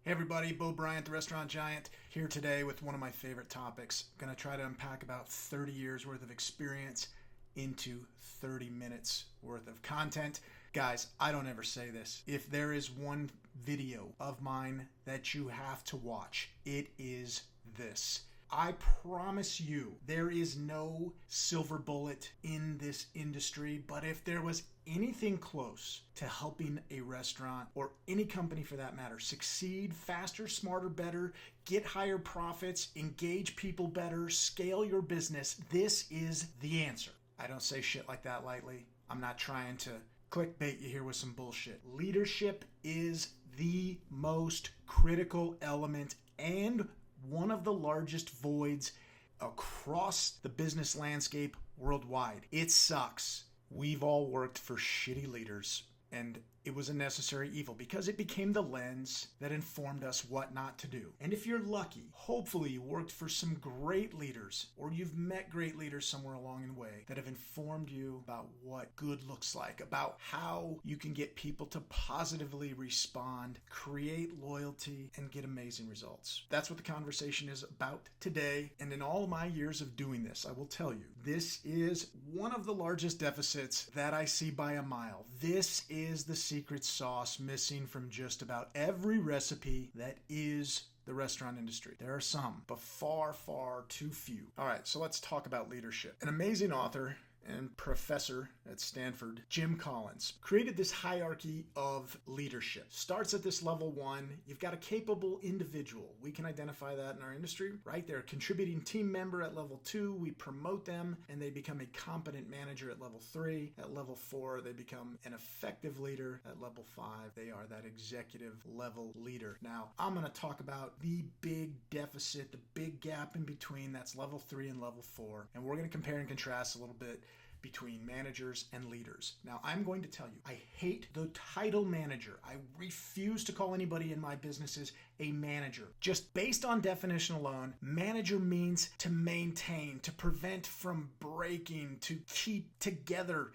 Hey everybody, Bo Bryant, the Restaurant Giant, here today with one of my favorite topics. I'm going to try to unpack about 30 years worth of experience into 30 minutes worth of content. Guys, I don't ever say this. If there is one video of mine that you have to watch, it is this. I promise you, there is no silver bullet in this industry, but if there was anything close to helping a restaurant or any company for that matter succeed faster, smarter, better, get higher profits, engage people better, scale your business, this is the answer. I don't say shit like that lightly. I'm not trying to clickbait you here with some bullshit. Leadership is the most critical element and one of the largest voids across the business landscape worldwide. It sucks. We've all worked for shitty leaders, and it was a necessary evil because it became the lens that informed us what not to do. And if you're lucky, hopefully you worked for some great leaders or you've met great leaders somewhere along the way that have informed you about what good looks like, about how you can get people to positively respond, create loyalty, and get amazing results. That's what the conversation is about today. And in all my years of doing this, I will tell you, this is one of the largest deficits that I see by a mile. This is the secret sauce missing from just about every recipe that is the restaurant industry. There are some, but far, far too few. All right, so let's talk about leadership. An amazing author and professor at Stanford, Jim Collins, created this hierarchy of leadership. Starts at this level one. You've got a capable individual. We can identify that in our industry, right? They're a contributing team member at level 2. We promote them and they become a competent manager at level 3. At level 4, they become an effective leader. At level 5, they are that executive level leader. Now, I'm going to talk about the big deficit, the big gap in between. That's level 3 and level 4. And we're going to compare and contrast a little bit between managers and leaders. Now, I'm going to tell you, I hate the title manager. I refuse to call anybody in my businesses a manager. Just based on definition alone, manager means to maintain, to prevent from breaking, to keep together.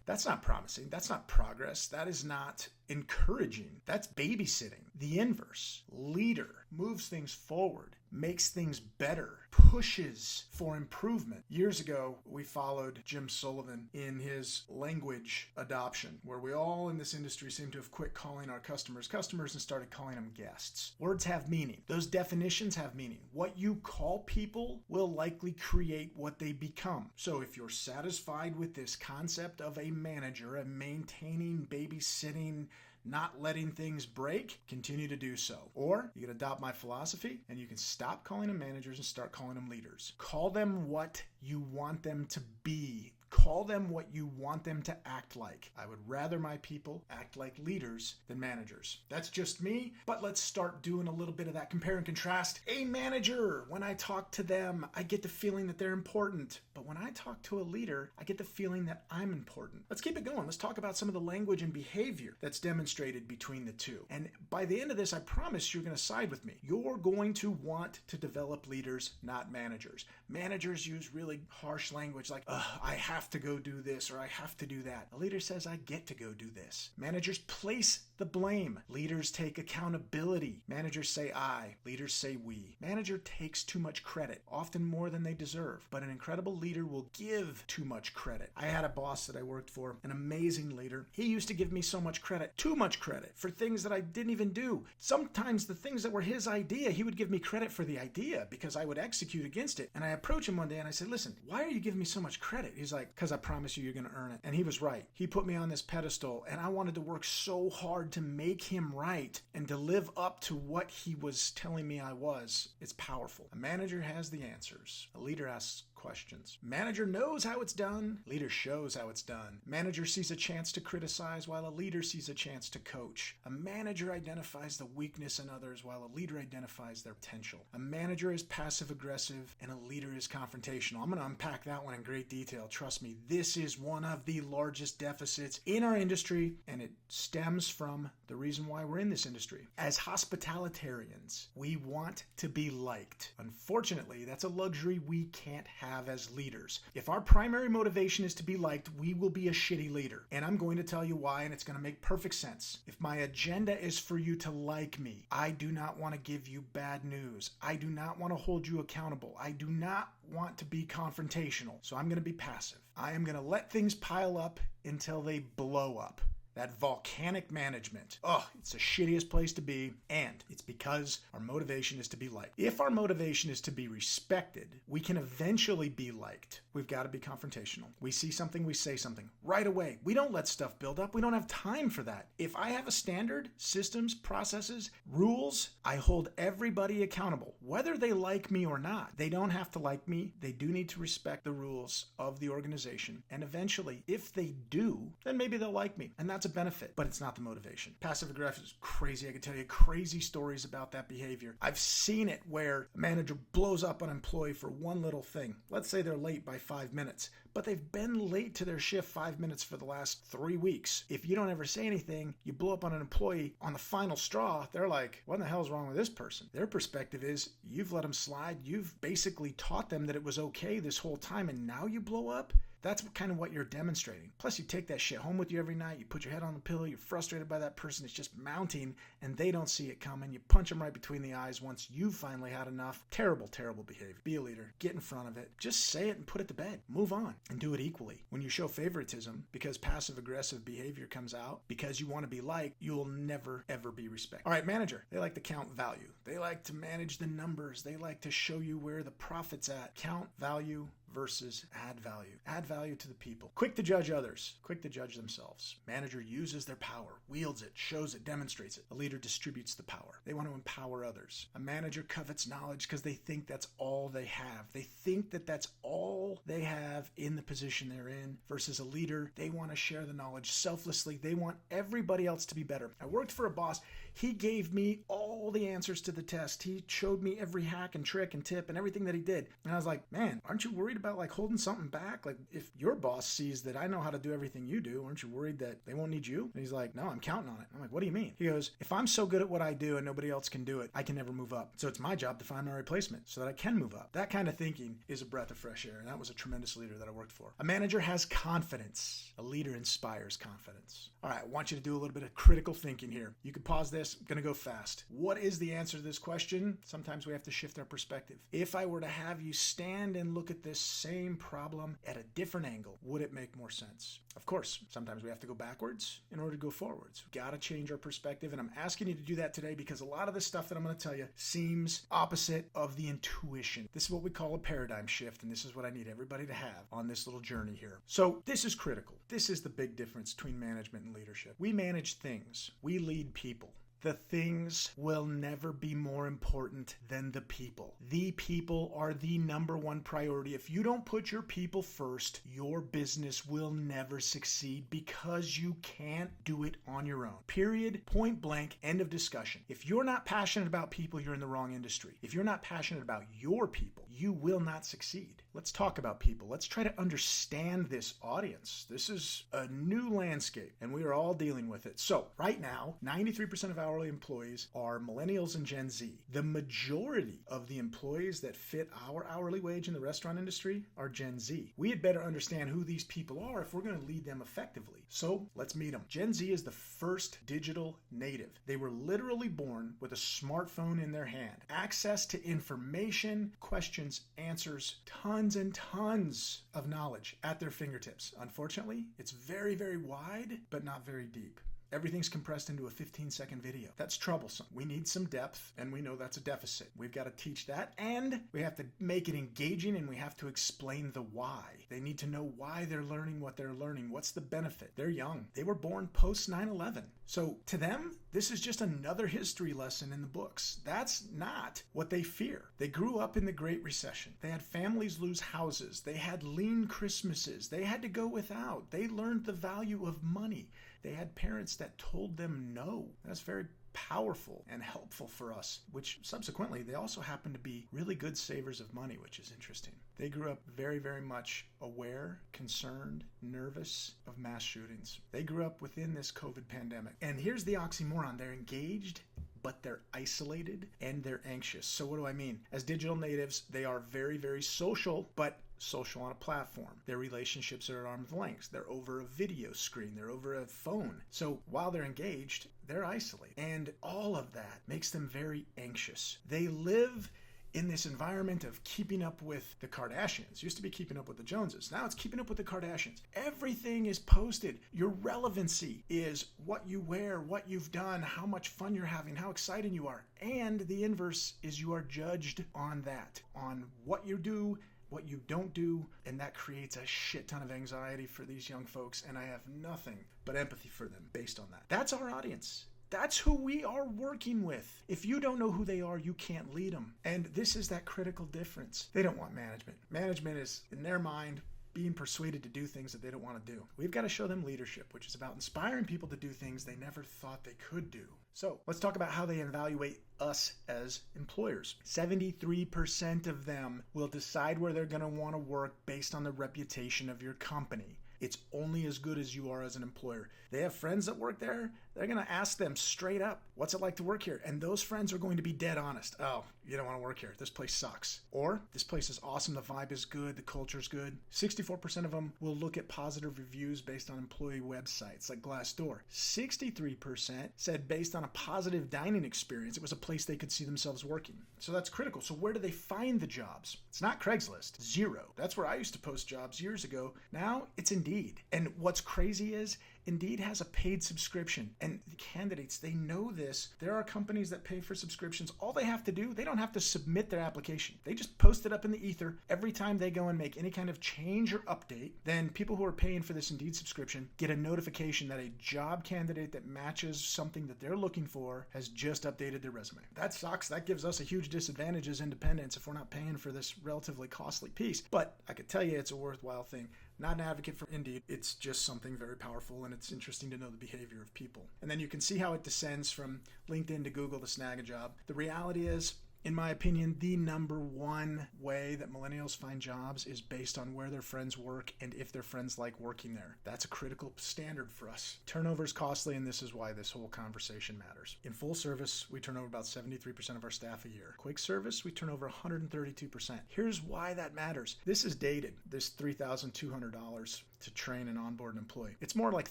That's not promising. That's not progress. That is not encouraging. That's babysitting. The inverse. Leader moves things forward, makes things better, pushes for improvement. Years ago, we followed Jim Sullivan in his language adoption, where we all in this industry seem to have quit calling our customers customers and started calling them guests. Words have meaning. Those definitions have meaning. What you call people will likely create what they become. So if you're satisfied with this concept of a manager, a maintaining, babysitting, not letting things break, continue to do so. Or you can adopt my philosophy and you can stop calling them managers and start calling them leaders. Call them what you want them to be. Call them what you want them to act like. I would rather my people act like leaders than managers. That's just me, but let's start doing a little bit of that compare and contrast. A manager, when I talk to them, I get the feeling that they're important. But when I talk to a leader, I get the feeling that I'm important. Let's keep it going. Let's talk about some of the language and behavior that's demonstrated between the two. And by the end of this, I promise you're going to side with me. You're going to want to develop leaders, not managers. Managers use really harsh language like, I have to go do this or I have to do that. A leader says, I get to go do this. Managers place the blame. Leaders take accountability. Managers say I. Leaders say we. Manager takes too much credit, often more than they deserve. But an incredible leader will give too much credit. I had a boss that I worked for, an amazing leader. He used to give me so much credit, too much credit, for things that I didn't even do. Sometimes the things that were his idea, he would give me credit for the idea because I would execute against it. And I approached him one day and I said, listen, why are you giving me so much credit? He's like, because I promise you, you're going to earn it. And he was right. He put me on this pedestal and I wanted to work so hard to make him right and to live up to what he was telling me I was. It's powerful. A manager has the answers. A leader asks questions. Manager knows how it's done. Leader shows how it's done. Manager sees a chance to criticize while a leader sees a chance to coach. A manager identifies the weakness in others while a leader identifies their potential. A manager is passive aggressive and a leader is confrontational. I'm going to unpack that one in great detail. Trust me, this is one of the largest deficits in our industry and it stems from the reason why we're in this industry. As hospitalitarians, we want to be liked. Unfortunately, that's a luxury we can't have have as leaders. If our primary motivation is to be liked, we will be a shitty leader. And I'm going to tell you why, and it's going to make perfect sense. If my agenda is for you to like me, I do not want to give you bad news. I do not want to hold you accountable. I do not want to be confrontational. So I'm going to be passive. I am going to let things pile up until they blow up. That volcanic management. Oh, it's the shittiest place to be, and it's because our motivation is to be liked. If our motivation is to be respected, we can eventually be liked. We've got to be confrontational. We see something, we say something right away. We don't let stuff build up. We don't have time for that. If I have a standard, systems, processes, rules, I hold everybody accountable, whether they like me or not. They don't have to like me. They do need to respect the rules of the organization. And eventually, if they do, then maybe they'll like me. And that's a benefit, but it's not the motivation. Passive aggressive is crazy. I can tell you crazy stories about that behavior. I've seen it where a manager blows up an employee for one little thing. Let's say they're late by 5 minutes, but they've been late to their shift 5 minutes for the last 3 weeks. If you don't ever say anything, you blow up on an employee on the final straw, they're like, what in the hell is wrong with this person? Their perspective is, you've let them slide. You've basically taught them that it was okay this whole time, and now you blow up? That's kind of what you're demonstrating. Plus, you take that shit home with you every night. You put your head on the pillow. You're frustrated by that person. It's just mounting, and they don't see it coming. You punch them right between the eyes once you've finally had enough. Terrible, terrible behavior. Be a leader. Get in front of it. Just say it and put it to bed. Move on and do it equally. When you show favoritism because passive-aggressive behavior comes out, because you want to be liked, you'll never, ever be respected. All right, manager. They like to count value. They like to manage the numbers. They like to show you where the profit's at. Count value versus add value. Add value to the people. Quick to judge others. Quick to judge themselves. Manager uses their power, wields it, shows it, demonstrates it. A leader distributes the power. They want to empower others. A manager covets knowledge because they think that's all they have. They think that that's all they have in the position they're in. Versus a leader, they want to share the knowledge selflessly. They want everybody else to be better. I worked for a boss. He gave me all the answers to the test. He showed me every hack and trick and tip and everything that he did. And I was like, man, aren't you worried about like holding something back? Like if your boss sees that I know how to do everything you do, aren't you worried that they won't need you? And he's like, no, I'm counting on it. I'm like, what do you mean? He goes, if I'm so good at what I do and nobody else can do it, I can never move up. So it's my job to find my replacement so that I can move up. That kind of thinking is a breath of fresh air. And that was a tremendous leader that I worked for. A manager has confidence. A leader inspires confidence. All right, I want you to do a little bit of critical thinking here. You can pause this. I'm going to go fast. What is the answer to this question? Sometimes we have to shift our perspective. If I were to have you stand and look at this same problem at a different angle, would it make more sense? Of course, sometimes we have to go backwards in order to go forwards. We've got to change our perspective, and I'm asking you to do that today because a lot of the stuff that I'm going to tell you seems opposite of the intuition. This is what we call a paradigm shift, and this is what I need everybody to have on this little journey here. So this is critical. This is the big difference between management and leadership. We manage things. We lead people. The things will never be more important than the people. The people are the number one priority. If you don't put your people first, your business will never succeed because you can't do it on your own. Period. Point blank. End of discussion. If you're not passionate about people, you're in the wrong industry. If you're not passionate about your people, you will not succeed. Let's talk about people. Let's try to understand this audience. This is a new landscape, and we are all dealing with it. So right now, 93% of hourly employees are millennials and Gen Z. The majority of the employees that fit our hourly wage in the restaurant industry are Gen Z. We had better understand who these people are if we're going to lead them effectively. So let's meet them. Gen Z is the first digital native. They were literally born with a smartphone in their hand. Access to information, questions, answers, tons and tons of knowledge at their fingertips. Unfortunately, it's very, very wide, but not very deep. Everything's compressed into a 15-second video. That's troublesome. We need some depth, and we know that's a deficit. We've got to teach that, and we have to make it engaging, and we have to explain the why. They need to know why they're learning what they're learning. What's the benefit? They're young. They were born post 9/11. So to them, this is just another history lesson in the books. That's not what they fear. They grew up in the Great Recession. They had families lose houses. They had lean Christmases. They had to go without. They learned the value of money. They had parents that told them no. That's very powerful and helpful for us, which subsequently they also happen to be really good savers of money, which is interesting. They grew up very, very much aware, concerned, nervous of mass shootings. They grew up within this COVID pandemic. And here's the oxymoron. They're engaged, but they're isolated and they're anxious. So what do I mean? As digital natives, they are very, very social, but social on a platform. Their relationships are at arm's length. They're over a video screen. They're over a phone. So while they're engaged, they're isolated. And all of that makes them very anxious. They live in this environment of keeping up with the Kardashians. Used to be keeping up with the Joneses. Now it's keeping up with the Kardashians. Everything is posted. Your relevancy is what you wear, what you've done, how much fun you're having, how excited you are. And the inverse is you are judged on that, on what you do, what you don't do, and that creates a shit ton of anxiety for these young folks, and I have nothing but empathy for them based on that. That's our audience. That's who we are working with. If you don't know who they are, you can't lead them. And this is that critical difference. They don't want management. Management is, in their mind, being persuaded to do things that they don't want to do. We've got to show them leadership, which is about inspiring people to do things they never thought they could do. So let's talk about how they evaluate us as employers. 73% of them will decide where they're going to want to work based on the reputation of your company. It's only as good as you are as an employer. They have friends that work there. They're going to ask them straight up, what's it like to work here? And those friends are going to be dead honest. Oh, you don't want to work here. This place sucks. Or this place is awesome. The vibe is good. The culture's good. 64% of them will look at positive reviews based on employee websites like Glassdoor. 63% said based on a positive dining experience, it was a place they could see themselves working. So that's critical. So where do they find the jobs? It's not Craigslist. Zero. That's where I used to post jobs years ago. Now it's Indeed. And what's crazy is Indeed has a paid subscription, and the candidates, they know this. There are companies that pay for subscriptions. All they have to do, they don't have to submit their application. They just post it up in the ether. Every time they go and make any kind of change or update, then people who are paying for this Indeed subscription get a notification that a job candidate that matches something that they're looking for has just updated their resume. That sucks. That gives us a huge disadvantage as independents if we're not paying for this relatively costly piece. But I could tell you it's a worthwhile thing. Not an advocate for Indeed. It's just something very powerful, and it's interesting to know the behavior of people. And then you can see how it descends from LinkedIn to Google to snag a job. The reality is, in my opinion, the number one way that millennials find jobs is based on where their friends work and if their friends like working there. That's a critical standard for us. Turnover is costly, and this is why this whole conversation matters. In full service, we turn over about 73% of our staff a year. Quick service, we turn over 132%. Here's why that matters. This is dated, this $3,200 to train and onboard an employee. It's more like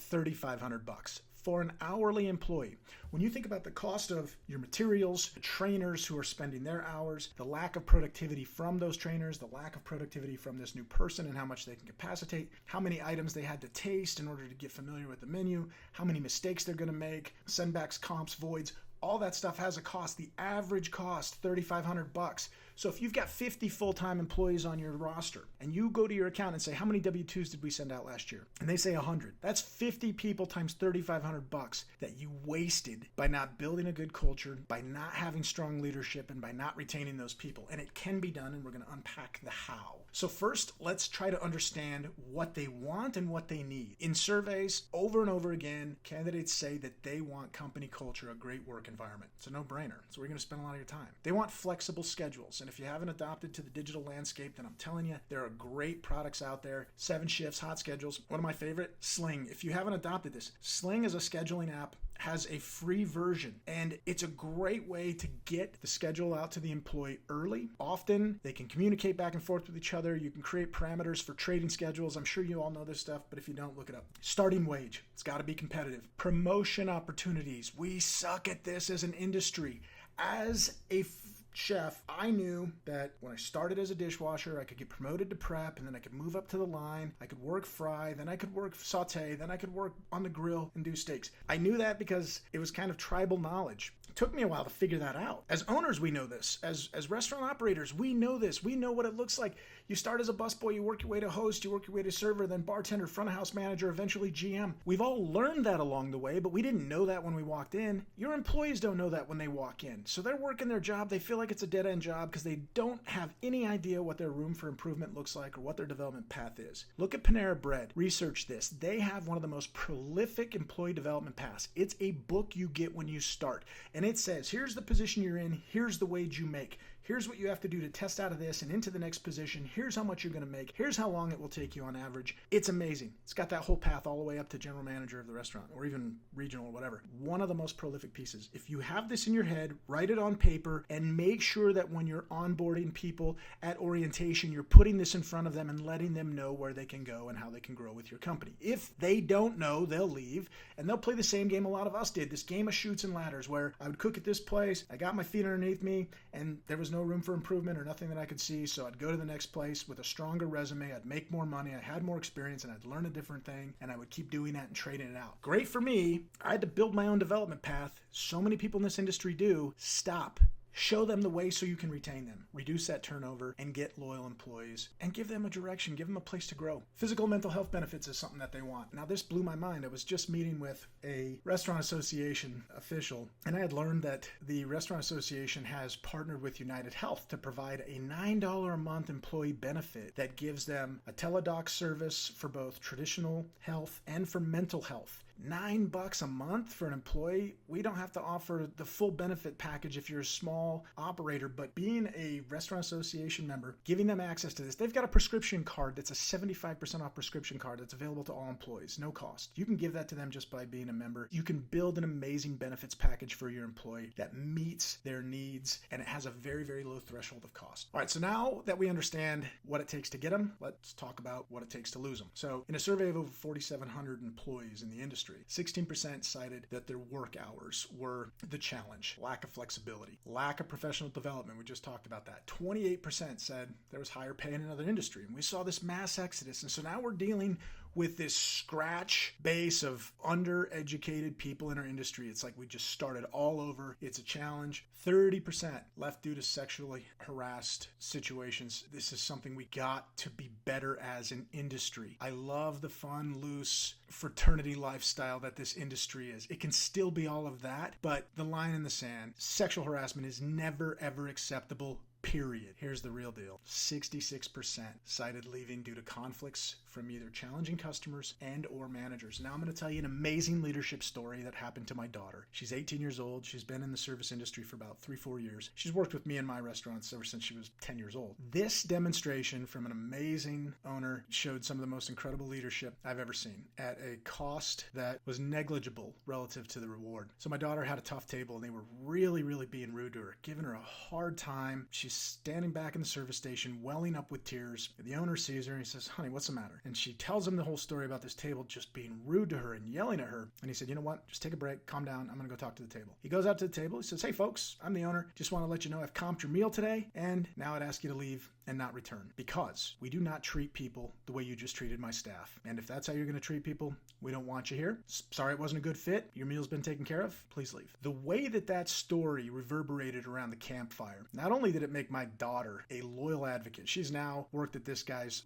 $3,500 for an hourly employee. When you think about the cost of your materials, the trainers who are spending their hours, the lack of productivity from those trainers, the lack of productivity from this new person and how much they can capacitate, how many items they had to taste in order to get familiar with the menu, how many mistakes they're going to make, sendbacks, comps, voids, all that stuff has a cost. The average cost, $3,500. So if you've got 50 full-time employees on your roster and you go to your account and say, how many W-2s did we send out last year? And they say 100. That's 50 people times $3,500 that you wasted by not building a good culture, by not having strong leadership, and by not retaining those people. And it can be done, and we're going to unpack the how. So first, let's try to understand what they want and what they need. In surveys, over and over again, candidates say that they want company culture, a great work environment. It's a no-brainer. So we're going to spend a lot of your time. They want flexible schedules. And if you haven't adopted to the digital landscape, then I'm telling you, there are great products out there. 7 shifts, hot schedules. One of my favorite, Sling. If you haven't adopted this, Sling is a scheduling app, has a free version, and it's a great way to get the schedule out to the employee early. Often they can communicate back and forth with each other. You can create parameters for trading schedules. I'm sure you all know this stuff, but if you don't, look it up. Starting wage, it's got to be competitive. Promotion opportunities, we suck at this as an industry. As a chef, I knew that when I started as a dishwasher, I could get promoted to prep, and then I could move up to the line. I could work fry, then I could work saute, then I could work on the grill and do steaks. I knew that because it was kind of tribal knowledge. It took me a while to figure that out. As owners, we know this. As restaurant operators, we know this. We know what it looks like. You start as a busboy, you work your way to host, you work your way to server, then bartender, front of house manager, eventually GM. We've all learned that along the way, but we didn't know that when we walked in. Your employees don't know that when they walk in. So they're working their job. They feel like it's a dead-end job because they don't have any idea what their room for improvement looks like or what their development path is. Look at Panera Bread. Research this. They have one of the most prolific employee development paths. It's a book you get when you start. and it says, here's the position you're in, here's the wage you make, here's what you have to do to test out of this and into the next position, here's how much you're going to make, here's how long it will take you on average. It's amazing. It's got that whole path all the way up to general manager of the restaurant or even regional or whatever. One of the most prolific pieces. If you have this in your head, write it on paper and make sure that when you're onboarding people at orientation, you're putting this in front of them and letting them know where they can go and how they can grow with your company. If they don't know, they'll leave and they'll play the same game a lot of us did, this game of chutes and ladders where I would cook at this place, I got my feet underneath me, and there was no room for improvement or nothing that I could see, so I'd go to the next place with a stronger resume, I'd make more money, I had more experience, and I'd learn a different thing, and I would keep doing that and trading it out. Great for me. I had to build my own development path. So many people in this industry do. Stop. Show them the way so you can retain them. Reduce that turnover and get loyal employees and give them a direction, give them a place to grow. Physical and mental health benefits is something that they want. Now, this blew my mind. I was just meeting with a restaurant association official, and I had learned that the restaurant association has partnered with United Health to provide a $9 a month employee benefit that gives them a teledoc service for both traditional health and for mental health. $9 a month for an employee. We don't have to offer the full benefit package if you're a small operator, but being a restaurant association member, giving them access to this, they've got a prescription card that's a 75% off prescription card that's available to all employees, no cost. You can give that to them just by being a member. You can build an amazing benefits package for your employee that meets their needs, and it has a very, very low threshold of cost. All right, so now that we understand what it takes to get them, let's talk about what it takes to lose them. So in a survey of over 4,700 employees in the industry, 16% cited that their work hours were the challenge. Lack of flexibility, lack of professional development. We just talked about that. 28% said there was higher pay in another industry. And we saw this mass exodus. And so now we're dealing with this scratch base of undereducated people in our industry. It's like we just started all over. It's a challenge. 30% left due to sexually harassed situations. This is something we got to be better as an industry. I love the fun, loose fraternity lifestyle that this industry is. It can still be all of that, but the line in the sand, sexual harassment is never, ever acceptable. Period. Here's the real deal. 66% cited leaving due to conflicts from either challenging customers and or managers. Now I'm going to tell you an amazing leadership story that happened to my daughter. She's 18 years old. She's been in the service industry for about 3-4 years. She's worked with me in my restaurants ever since she was 10 years old. This demonstration from an amazing owner showed some of the most incredible leadership I've ever seen at a cost that was negligible relative to the reward. So my daughter had a tough table and they were really, really being rude to her, giving her a hard time. She's standing back in the service station, welling up with tears. The owner sees her and he says, "Honey, what's the matter?" And she tells him the whole story about this table just being rude to her and yelling at her. And he said, "You know what? Just take a break, calm down. I'm going to go talk to the table." He goes out to the table. He says, "Hey folks, I'm the owner. Just want to let you know I've comped your meal today. And now I'd ask you to leave and not return because we do not treat people the way you just treated my staff. And if that's how you're going to treat people, we don't want you here. Sorry it wasn't a good fit. Your meal's been taken care of. Please leave." The way that story reverberated around the campfire, not only did it make my daughter a loyal advocate, she's now worked at this guy's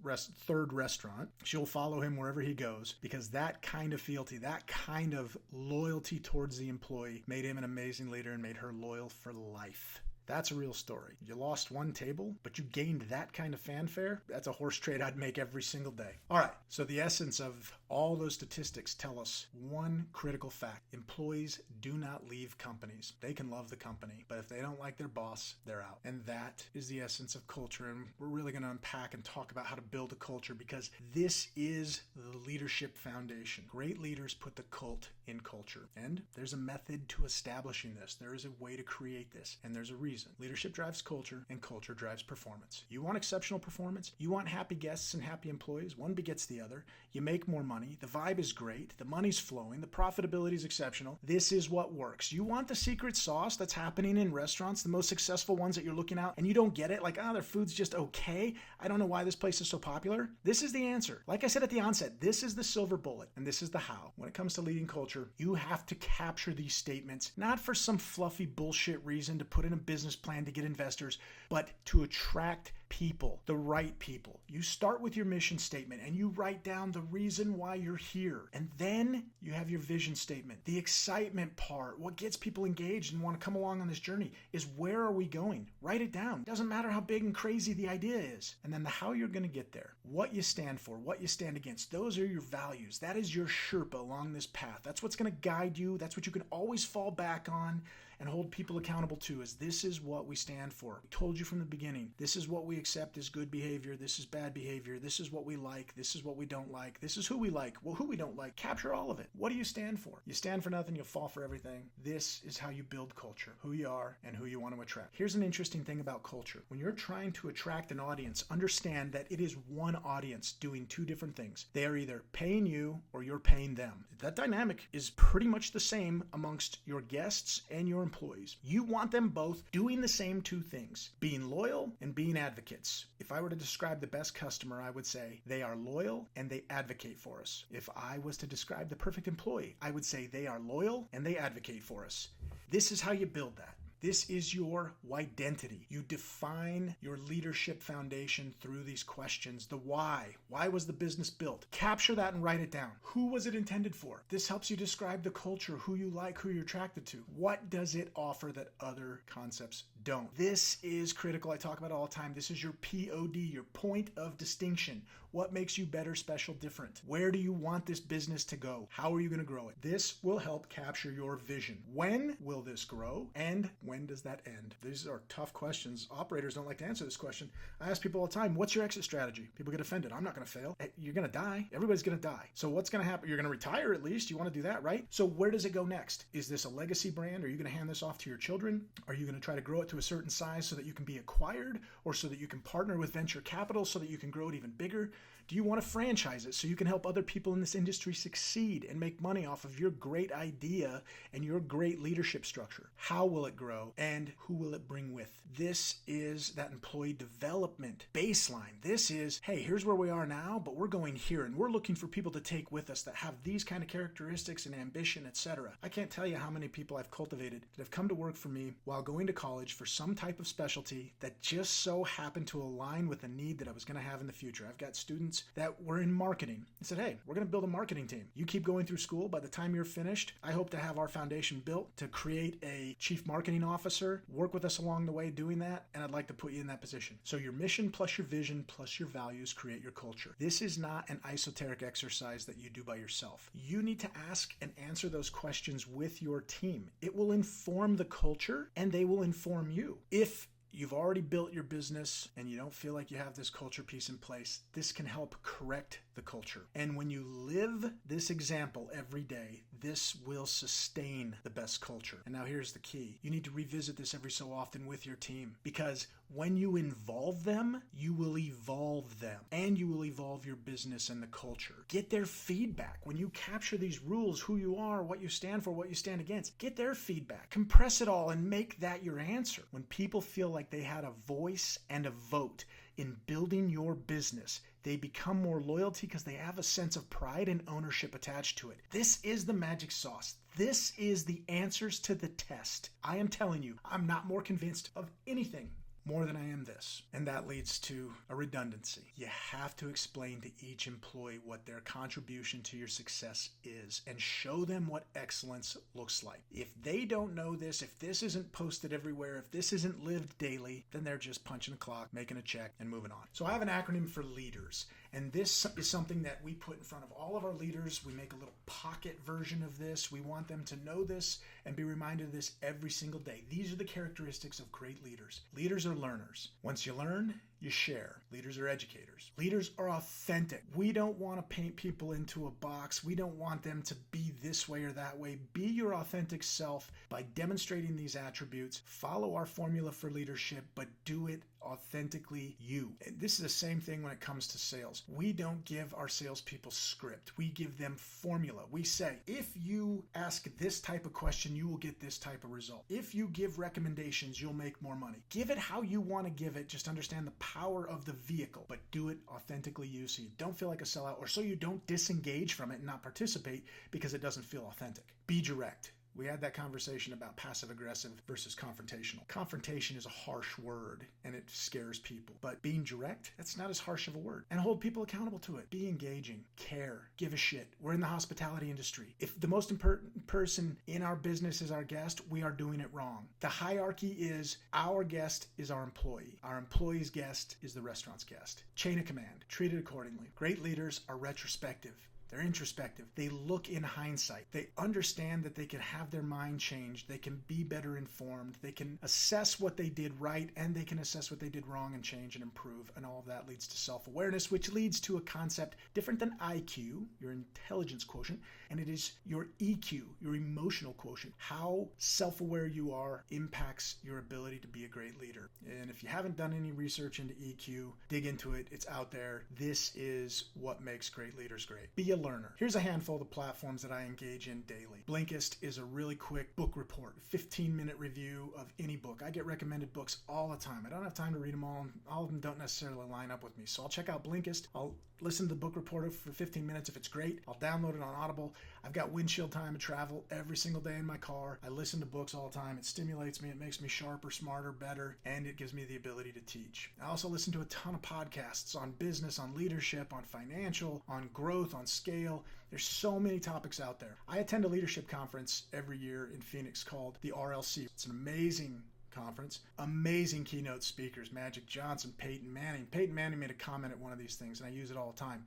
third restaurant. She'll follow him wherever he goes because that kind of fealty, that kind of loyalty towards the employee made him an amazing leader and made her loyal for life. That's a real story. You lost one table, but you gained that kind of fanfare. That's a horse trade I'd make every single day. All right, so the essence of all those statistics tell us one critical fact. Employees do not leave companies. They can love the company, but if they don't like their boss, they're out. And that is the essence of culture. And we're really going to unpack and talk about how to build a culture because this is the leadership foundation. Great leaders put the cult in culture. And there's a method to establishing this. There is a way to create this. And there's a reason. Leadership drives culture and culture drives performance. You want exceptional performance? You want happy guests and happy employees? One begets the other. You make more money. The vibe is great. The money's flowing. The profitability is exceptional. This is what works. You want the secret sauce that's happening in restaurants, the most successful ones that you're looking at, and you don't get it? Like, their food's just okay. I don't know why this place is so popular. This is the answer. Like I said at the onset, this is the silver bullet, and this is the how. When it comes to leading culture, you have to capture these statements, not for some fluffy bullshit reason to put in a business plan to get investors, but to attract people, the right people. You start with your mission statement and you write down the reason why you're here. And then you have your vision statement. The excitement part, what gets people engaged and want to come along on this journey is where are we going? Write it down. It doesn't matter how big and crazy the idea is. And then the how you're going to get there, what you stand for, what you stand against. Those are your values. That is your Sherpa along this path. That's what's going to guide you. That's what you can always fall back on. and hold people accountable to is this is what we stand for. I told you from the beginning, this is what we accept as good behavior. This is bad behavior. This is what we like. This is what we don't like. This is who we like. Well, who we don't like. Capture all of it. What do you stand for? You stand for nothing, you'll fall for everything. This is how you build culture, who you are and who you want to attract. Here's an interesting thing about culture. When you're trying to attract an audience, understand that it is one audience doing two different things. They are either paying you or you're paying them. That dynamic is pretty much the same amongst your guests and your employees. You want them both doing the same two things, being loyal and being advocates. If I were to describe the best customer, I would say they are loyal and they advocate for us. If I was to describe the perfect employee, I would say they are loyal and they advocate for us. This is how you build that. This is your identity. You define your leadership foundation through these questions. The why. Why was the business built? Capture that and write it down. Who was it intended for? This helps you describe the culture, who you like, who you're attracted to. What does it offer that other concepts don't? This is critical. I talk about it all the time. This is your POD, your point of distinction. What makes you better, special, different? Where do you want this business to go? How are you going to grow it? This will help capture your vision. When will this grow? And when does that end? These are tough questions. Operators don't like to answer this question. I ask people all the time, what's your exit strategy? People get offended. I'm not going to fail. You're going to die. Everybody's going to die. So what's going to happen? You're going to retire at least. You want to do that, right? So where does it go next? Is this a legacy brand? Are you going to hand this off to your children? Are you going to try to grow it to a certain size so that you can be acquired, or so that you can partner with venture capital so that you can grow it even bigger? Do you want to franchise it so you can help other people in this industry succeed and make money off of your great idea and your great leadership structure? How will it grow and who will it bring with? This is that employee development baseline. This is, hey, here's where we are now, but we're going here and we're looking for people to take with us that have these kind of characteristics and ambition, etc. I can't tell you how many people I've cultivated that have come to work for me while going to college for some type of specialty that just so happened to align with a need that I was going to have in the future. I've got students that were in marketing. I said, hey, we're going to build a marketing team. You keep going through school. By the time you're finished, I hope to have our foundation built to create a chief marketing officer. Work with us along the way doing that, and I'd like to put you in that position. So your mission plus your vision plus your values create your culture. This is not an esoteric exercise that you do by yourself. You need to ask and answer those questions with your team. It will inform the culture, and they will inform you. If you've already built your business and you don't feel like you have this culture piece in place, this can help correct the culture. And when you live this example every day, this will sustain the best culture. And now here's the key. You need to revisit this every so often with your team, because when you involve them, you will evolve them and you will evolve your business and the culture. Get their feedback. When you capture these rules, who you are, what you stand for, what you stand against, get their feedback. Compress it all and make that your answer. When people feel like they had a voice and a vote in building your business, they become more loyalty because they have a sense of pride and ownership attached to it. This is the magic sauce. This is the answers to the test. I am telling you, I'm not more convinced of anything more than I am this. And that leads to a redundancy. You have to explain to each employee what their contribution to your success is and show them what excellence looks like. If they don't know this, if this isn't posted everywhere, if this isn't lived daily, then they're just punching a clock, making a check, and moving on. So I have an acronym for leaders. And this is something that we put in front of all of our leaders. We make a little pocket version of this. We want them to know this and be reminded of this every single day. These are the characteristics of great leaders. Leaders are learners. Once you learn, you share. Leaders are educators. Leaders are authentic. We don't want to paint people into a box. We don't want them to be this way or that way. Be your authentic self by demonstrating these attributes. Follow our formula for leadership, but do it authentically you. And this is the same thing when it comes to sales. We don't give our salespeople script. We give them formula. We say, if you ask this type of question, you will get this type of result. If you give recommendations, you'll make more money. Give it how you want to give it. Just understand the power of the vehicle, but do it authentically you so you don't feel like a sellout, or so you don't disengage from it and not participate because it doesn't feel authentic. Be direct. We had that conversation about passive-aggressive versus confrontational. Confrontation is a harsh word, and it scares people. But being direct, that's not as harsh of a word. And hold people accountable to it. Be engaging. Care. Give a shit. We're in the hospitality industry. If the most important person in our business is our guest, we are doing it wrong. The hierarchy is our guest is our employee. Our employee's guest is the restaurant's guest. Chain of command. Treat it accordingly. Great leaders are retrospective. They're introspective. They look in hindsight. They understand that they can have their mind changed. They can be better informed. They can assess what they did right, and they can assess what they did wrong and change and improve. And all of that leads to self-awareness, which leads to a concept different than IQ, your intelligence quotient, and it is your EQ, your emotional quotient. How self-aware you are impacts your ability to be a great leader. And if you haven't done any research into EQ, dig into it. It's out there. This is what makes great leaders great. Be a learner. Here's a handful of the platforms that I engage in daily. Blinkist is a really quick book report, 15-minute review of any book. I get recommended books all the time. I don't have time to read them all, and all of them don't necessarily line up with me. So I'll check out Blinkist. I'll listen to the book report for 15 minutes if it's great. I'll download it on Audible. I've got windshield time to travel every single day in my car. I listen to books all the time. It stimulates me. It makes me sharper, smarter, better, and it gives me the ability to teach. I also listen to a ton of podcasts on business, on leadership, on financial, on growth, on scale. There's so many topics out there. I attend a leadership conference every year in Phoenix called the RLC. It's an amazing conference. Amazing keynote speakers, Magic Johnson, Peyton Manning. Peyton Manning made a comment at one of these things, and I use it all the time.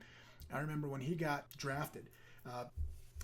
I remember when he got drafted,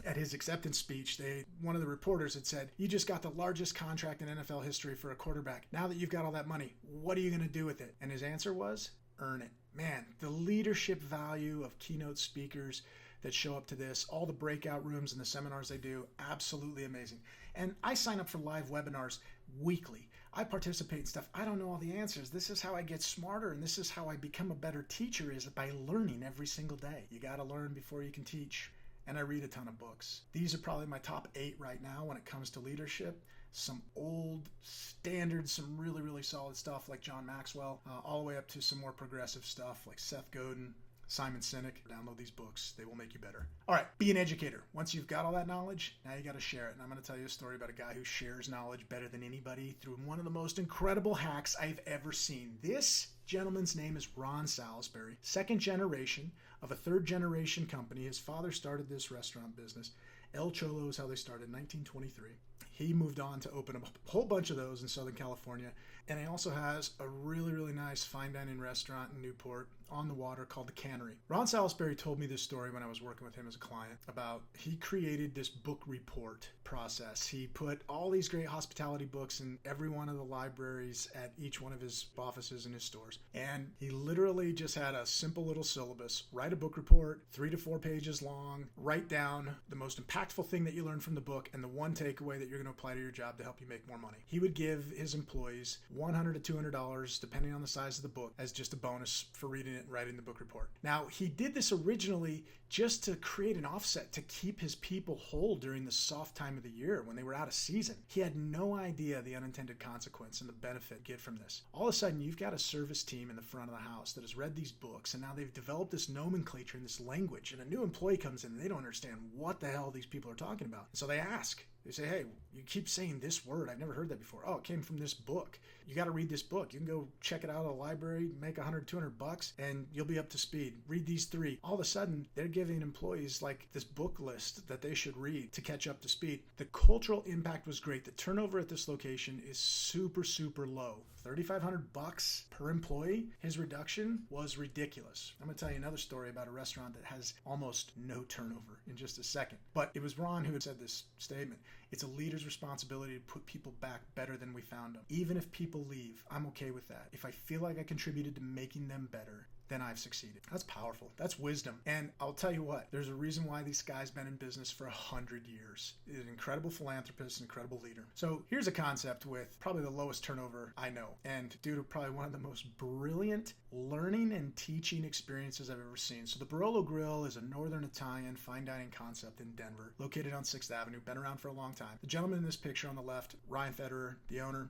at his acceptance speech, one of the reporters had said, "You just got the largest contract in NFL history for a quarterback. Now that you've got all that money, what are you going to do with it?" And his answer was, "Earn it." Man, the leadership value of keynote speakers that show up to this, all the breakout rooms and the seminars they do, absolutely amazing. And I sign up for live webinars weekly. I participate in stuff. I don't know all the answers. This is how I get smarter, and this is how I become a better teacher, is by learning every single day. You got to learn before you can teach. And I read a ton of books. These are probably my top 8 right now when it comes to leadership. Some old standards, some really, really solid stuff like John Maxwell, all the way up to some more progressive stuff like Seth Godin, Simon Sinek. Download these books. They will make you better. All right, be an educator. Once you've got all that knowledge, now you got to share it. And I'm going to tell you a story about a guy who shares knowledge better than anybody through one of the most incredible hacks I've ever seen. This gentleman's name is Ron Salisbury, second generation of a third generation company. His father started this restaurant business. El Cholo is how they started in 1923. He moved on to open a whole bunch of those in Southern California. And he also has a really, really nice fine dining restaurant in Newport on the water called the Cannery. Ron Salisbury told me this story when I was working with him as a client about he created this book report process. He put all these great hospitality books in every one of the libraries at each one of his offices and his stores. And he literally just had a simple little syllabus. Write a book report, 3 to 4 pages long. Write down the most impactful thing that you learned from the book and the one takeaway that you're going to apply to your job to help you make more money. He would give his employees $100 to $200, depending on the size of the book, as just a bonus for reading it and writing the book report. Now, he did this originally just to create an offset to keep his people whole during the soft time of the year when they were out of season. He had no idea the unintended consequence and the benefit you get from this. All of a sudden, you've got a service team in the front of the house that has read these books, and now they've developed this nomenclature and this language, and a new employee comes in and they don't understand what the hell these people are talking about. So they ask. They say, "Hey, you keep saying this word. I've never heard that before." "Oh, it came from this book. You got to read this book. You can go check it out at the library, make $100, $200, and you'll be up to speed. Read these 3. All of a sudden, they're giving employees like this book list that they should read to catch up to speed. The cultural impact was great. The turnover at this location is super, super low. $3,500 per employee. His reduction was ridiculous. I'm going to tell you another story about a restaurant that has almost no turnover in just a second. But it was Ron who had said this statement. It's a leader's responsibility to put people back better than we found them. Even if people leave, I'm okay with that. If I feel like I contributed to making them better, then I've succeeded. That's powerful. That's wisdom. And I'll tell you what, there's a reason why this guy's been in business for 100 years. He's an incredible philanthropist, an incredible leader. So here's a concept with probably the lowest turnover I know, and due to probably one of the most brilliant learning and teaching experiences I've ever seen. So the Barolo Grill is a Northern Italian fine dining concept in Denver, located on 6th Avenue, been around for a long time. The gentleman in this picture on the left, Ryan Federer, the owner,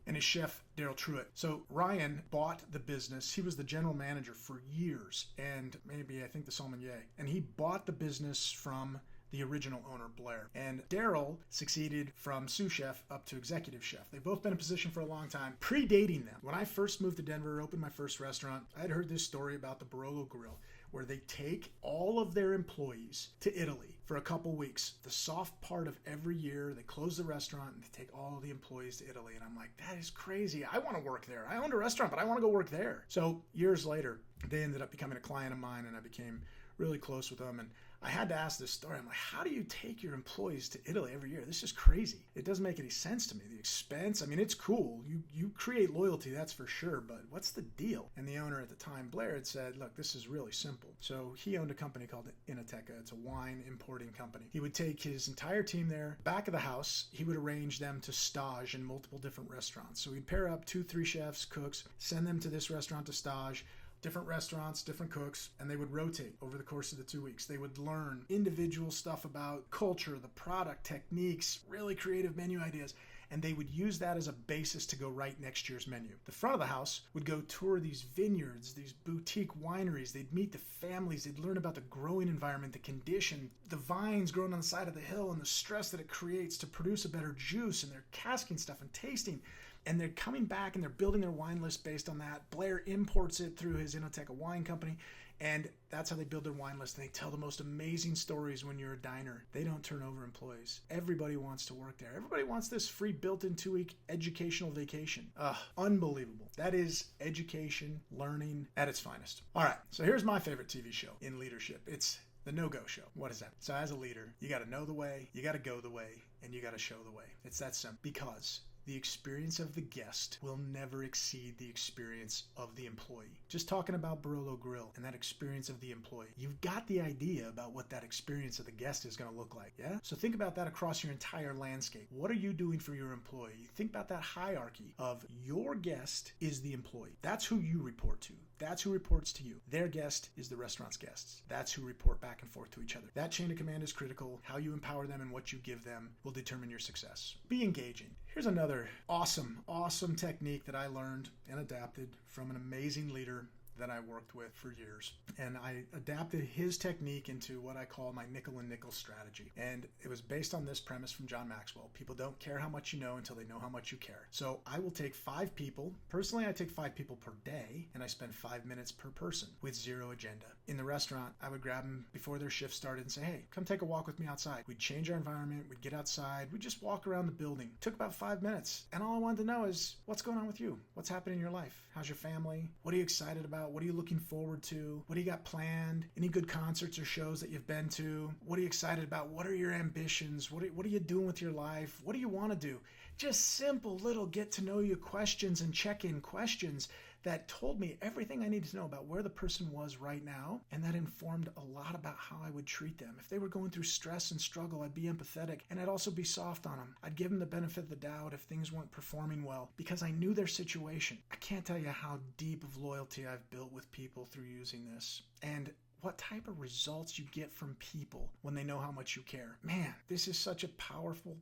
and his chef, Daryl Truitt. So Ryan bought the business. He was the general manager for years, and maybe I think the sommelier. And he bought the business from the original owner, Blair. And Daryl succeeded from sous chef up to executive chef. They've both been in position for a long time, predating them. When I first moved to Denver, opened my first restaurant, I had heard this story about the Barolo Grill, where they take all of their employees to Italy for a couple weeks. The soft part of every year, they close the restaurant and they take all the employees to Italy. And I'm like, that is crazy. I want to work there. I owned a restaurant, but I want to go work there. So years later, they ended up becoming a client of mine, and I became really close with them. And I had to ask this story. I'm like, how do you take your employees to Italy every year? This is crazy. It doesn't make any sense to me. The expense, I mean, it's cool. You create loyalty, that's for sure, but what's the deal? And the owner at the time, Blair, had said, look, this is really simple. So he owned a company called Inoteca. It's a wine importing company. He would take his entire team there, back of the house. He would arrange them to stage in multiple different restaurants. So he'd pair up 2-3 chefs, cooks, send them to this restaurant to stage, different restaurants, different cooks, and they would rotate over the course of the 2 weeks. They would learn individual stuff about culture, the product, techniques, really creative menu ideas, and they would use that as a basis to go write next year's menu. The front of the house would go tour these vineyards, these boutique wineries. They'd meet the families. They'd learn about the growing environment, the condition, the vines growing on the side of the hill, and the stress that it creates to produce a better juice, and they're casking stuff and tasting. And they're coming back and they're building their wine list based on that. Blair imports it through his Inoteca wine company. And that's how they build their wine list. And they tell the most amazing stories when you're a diner. They don't turn over employees. Everybody wants to work there. Everybody wants this free built-in 2-week educational vacation. Unbelievable. That is education, learning at its finest. All right, so here's my favorite TV show in leadership. It's the no-go show. What is that? So as a leader, you got to know the way, you got to go the way, and you got to show the way. It's that simple. Because the experience of the guest will never exceed the experience of the employee. Just talking about Barolo Grill and that experience of the employee. You've got the idea about what that experience of the guest is going to look like, yeah? So think about that across your entire landscape. What are you doing for your employee? Think about that hierarchy of your guest is the employee. That's who you report to. That's who reports to you. Their guest is the restaurant's guests. That's who report back and forth to each other. That chain of command is critical. How you empower them and what you give them will determine your success. Be engaging. Here's another awesome technique that I learned and adapted from an amazing leader that I worked with for years. And I adapted his technique into what I call my nickel and nickel strategy. And it was based on this premise from John Maxwell. People don't care how much you know until they know how much you care. So I will take 5 people. Personally, I take 5 people per day, and I spend 5 minutes per person with zero agenda. In the restaurant, I would grab them before their shift started and say, hey, come take a walk with me outside. We'd change our environment. We'd get outside. We'd just walk around the building. It took about 5 minutes. And all I wanted to know is, what's going on with you? What's happening in your life? How's your family? What are you excited about? What are you looking forward to? What do you got planned? Any good concerts or shows that you've been to? What are you excited about? What are your ambitions? What are you doing with your life? What do you want to do? Just simple little get to know you questions and check-in questions that told me everything I needed to know about where the person was right now, and that informed a lot about how I would treat them. If they were going through stress and struggle, I'd be empathetic, and I'd also be soft on them. I'd give them the benefit of the doubt if things weren't performing well, because I knew their situation. I can't tell you how deep of loyalty I've built with people through using this, and what type of results you get from people when they know how much you care. Man, this is such a powerful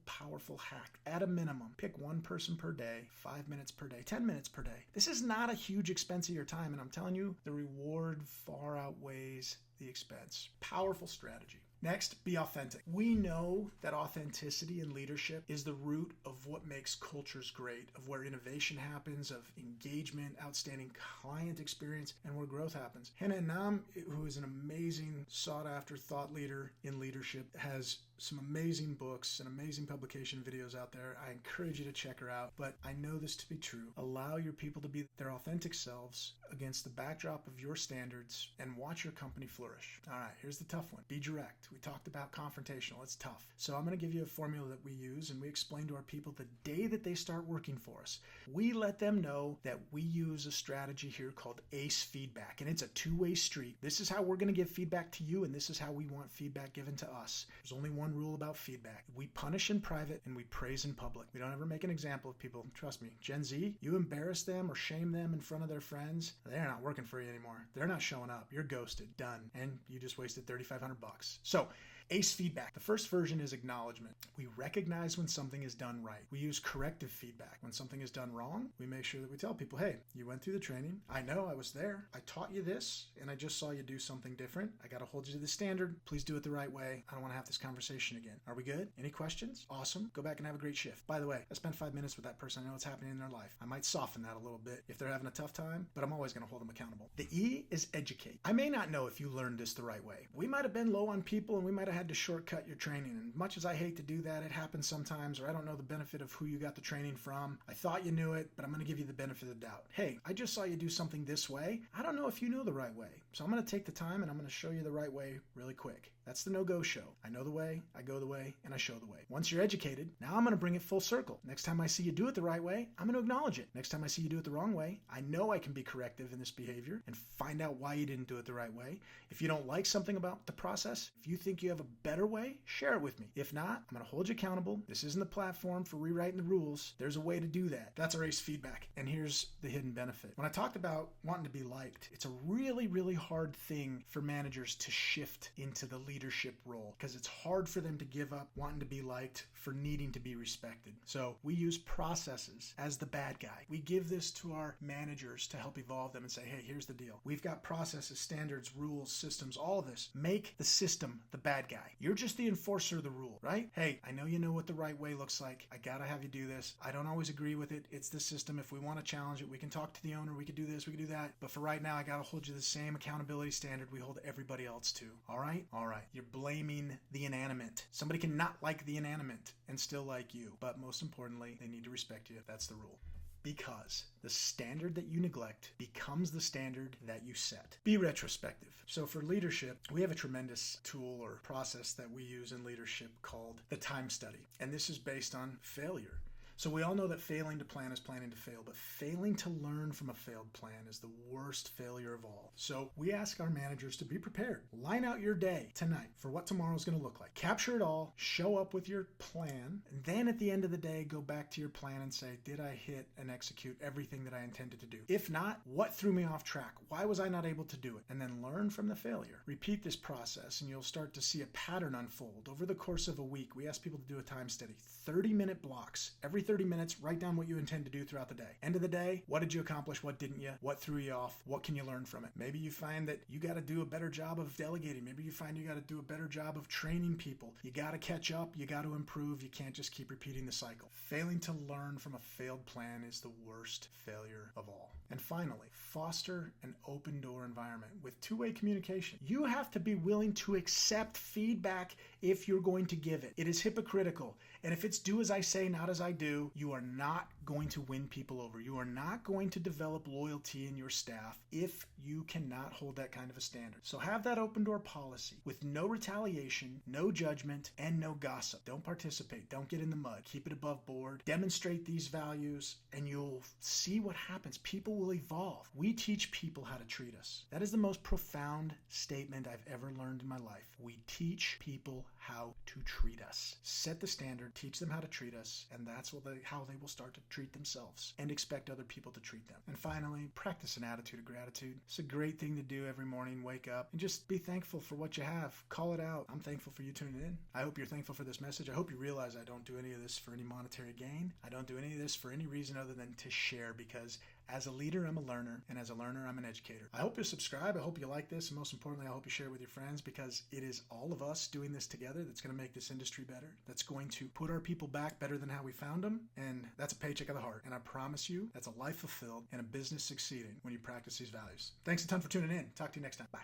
hack. At a minimum, pick 1 person per day, 5 minutes per day, 10 minutes per day. This is not a huge expense of your time, and I'm telling you, the reward far outweighs the expense. Powerful strategy. Next, be authentic. We know that authenticity in leadership is the root of what makes cultures great, of where innovation happens, of engagement, outstanding client experience, and where growth happens. Hannah Nam, who is an amazing sought-after thought leader in leadership, has some amazing books and amazing publication videos out there. I encourage you to check her out, but I know this to be true. Allow your people to be their authentic selves against the backdrop of your standards and watch your company flourish. All right, here's the tough one. Be direct. We talked about confrontational. It's tough. So I'm going to give you a formula that we use, and we explain to our people the day that they start working for us. We let them know that we use a strategy here called ACE feedback, and it's a 2-way street. This is how we're going to give feedback to you, and this is how we want feedback given to us. There's only one rule about feedback. We punish in private and we praise in public. We don't ever make an example of people. Trust me, Gen Z, you embarrass them or shame them in front of their friends, they're not working for you anymore. They're not showing up. You're ghosted. Done. And you just wasted $3,500. So ACE feedback. The first version is acknowledgement. We recognize when something is done right. We use corrective feedback. When something is done wrong, we make sure that we tell people, hey, you went through the training. I know I was there. I taught you this, and I just saw you do something different. I got to hold you to the standard. Please do it the right way. I don't want to have this conversation again. Are we good? Any questions? Awesome. Go back and have a great shift. By the way, I spent 5 minutes with that person. I know what's happening in their life. I might soften that a little bit if they're having a tough time, but I'm always going to hold them accountable. The E is educate. I may not know if you learned this the right way. We might have been low on people, and we might have had to shortcut your training. And much as I hate to do that, it happens sometimes, or I don't know the benefit of who you got the training from. I thought you knew it, but I'm going to give you the benefit of the doubt. Hey, I just saw you do something this way. I don't know if you know the right way. So I'm going to take the time and I'm going to show you the right way really quick. That's the no-go show. I know the way, I go the way, and I show the way. Once you're educated, now I'm going to bring it full circle. Next time I see you do it the right way, I'm going to acknowledge it. Next time I see you do it the wrong way, I know I can be corrective in this behavior and find out why you didn't do it the right way. If you don't like something about the process, if you think you have a better way, share it with me. If not, I'm going to hold you accountable. This isn't the platform for rewriting the rules. There's a way to do that. That's our ACE feedback. And here's the hidden benefit. When I talked about wanting to be liked, it's a really, really hard thing for managers to shift into the leadership role because it's hard for them to give up wanting to be liked for needing to be respected. So we use processes as the bad guy. We give this to our managers to help evolve them and say, hey, here's the deal. We've got processes, standards, rules, systems, all of this. Make the system the bad guy. You're just the enforcer of the rule, right? Hey, I know you know what the right way looks like. I gotta have you do this. I don't always agree with it. It's the system. If we want to challenge it, we can talk to the owner. We could do this, we could do that. But for right now, I gotta hold you the same accountability standard we hold everybody else to. All right? All right. You're blaming the inanimate. Somebody can not like the inanimate and still like you. But most importantly, they need to respect you. That's the rule. Because the standard that you neglect becomes the standard that you set. Be retrospective. So for leadership, we have a tremendous tool or process that we use in leadership called the time study. And this is based on failure. So we all know that failing to plan is planning to fail, but failing to learn from a failed plan is the worst failure of all. So we ask our managers to be prepared. Line out your day tonight for what tomorrow is going to look like. Capture it all, show up with your plan, and then at the end of the day, go back to your plan and say, did I hit and execute everything that I intended to do? If not, what threw me off track? Why was I not able to do it? And then learn from the failure. Repeat this process and you'll start to see a pattern unfold. Over the course of a week, we ask people to do a time study, 30-minute blocks. Every 30 minutes, write down what you intend to do throughout the day. End of the day, what did you accomplish? What didn't you? What threw you off? What can you learn from it? Maybe you find that you got to do a better job of delegating. Maybe you find you got to do a better job of training people. You got to catch up. You got to improve. You can't just keep repeating the cycle. Failing to learn from a failed plan is the worst failure of all. And finally, foster an open door environment with two-way communication. You have to be willing to accept feedback if you're going to give it. It is hypocritical. And if it's do as I say, not as I do, you are not going to win people over. You are not going to develop loyalty in your staff if you cannot hold that kind of a standard. So have that open door policy with no retaliation, no judgment, and no gossip. Don't participate. Don't get in the mud. Keep it above board. Demonstrate these values, and you'll see what happens. People will evolve. We teach people how to treat us. That is the most profound statement I've ever learned in my life. We teach people how to treat us. Set the standard, teach them how to treat us, and that's how they will start to treat themselves and expect other people to treat them. And finally, practice an attitude of gratitude. It's a great thing to do every morning. Wake up and just be thankful for what you have. Call it out. I'm thankful for you tuning in. I hope you're thankful for this message. I hope you realize I don't do any of this for any monetary gain. I don't do any of this for any reason other than to share, because as a leader, I'm a learner, and as a learner, I'm an educator. I hope you subscribe. I hope you like this, and most importantly, I hope you share it with your friends, because it is all of us doing this together that's going to make this industry better, that's going to put our people back better than how we found them, and that's a paycheck of the heart. And I promise you, that's a life fulfilled and a business succeeding when you practice these values. Thanks a ton for tuning in. Talk to you next time. Bye.